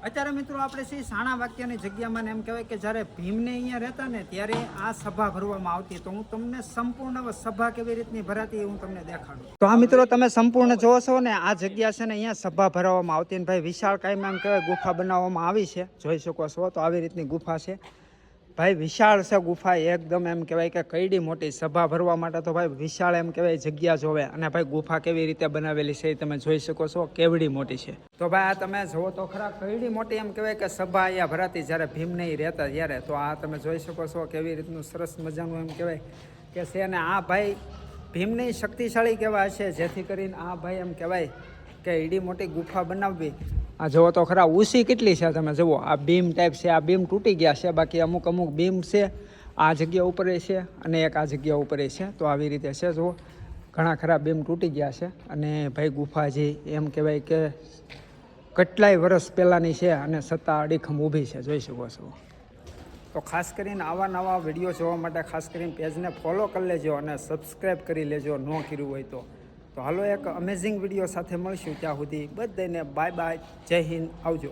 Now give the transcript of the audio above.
અત્યારે મિત્રો આપણે છે સાણા વાક્યની જગ્યામાં ને એમ કહેવાય કે જ્યારે ભીમને અહીંયા રહેતા ને ત્યારે આ સભા ભરવામાં આવતી. તો હું તમને સંપૂર્ણ સભા કેવી રીતની ભરાતી હું તમને દેખાડું. તો આ મિત્રો તમે સંપૂર્ણ જોવો છો ને આ જગ્યા છે ને અહીંયા સભા ભરવામાં આવતી ને ભાઈ વિશાળ કાયમાં એમ કહેવાય ગુફા બનાવવામાં આવી છે. જોઈ શકો છો તો આવી રીતની ગુફા છે ભાઈ, વિશાળ છે ગુફા એકદમ. એમ કહેવાય કે કઈડી મોટી સભા ભરવા માટે તો ભાઈ વિશાળ એમ કહેવાય જગ્યા જોવે. અને ભાઈ ગુફા કેવી રીતે બનાવેલી છે એ તમે જોઈ શકો છો, કેવડી મોટી છે. તો ભાઈ આ તમે જુઓ તો ખરા કઈડી મોટી એમ કહેવાય કે સભા અહીંયા ભરાતી જ્યારે ભીમ નહીં રહેતા ત્યારે. તો આ તમે જોઈ શકો છો કેવી રીતનું સરસ મજાનું એમ કહેવાય કે છે. અને આ ભાઈ ભીમની શક્તિશાળી કહેવાય છે, જેથી કરીને આ ભાઈ એમ કહેવાય કે એડી મોટી ગુફા બનાવવી. આ જુઓ તો ખરા ઊંચી કેટલી છે તમે જુઓ. આ બીમ ટાઈપ છે, આ બીમ તૂટી ગયા છે, બાકી અમુક અમુક બીમ છે આ જગ્યા ઉપર છે અને એક આ જગ્યા ઉપર છે. તો આવી રીતે છે જુઓ, ઘણા ખરા બીમ તૂટી ગયા છે. અને ભાઈ ગુફા જે એમ કહેવાય કે કેટલાય વર્ષ પહેલાંની છે અને છતાં અડીખમ ઊભી છે, જોઈ શકો છો. તો ખાસ કરીને આવા નવા વિડીયો જોવા માટે ખાસ કરીને પેજને ફોલો કરી લેજો અને સબસ્ક્રાઈબ કરી લેજો ન કર્યું હોય તો. તો હાલો એક અમેઝિંગ વિડીયો સાથે મળીશું. ત્યાં સુધી બધાને બાય બાય, જય હિન્દ, આવજો.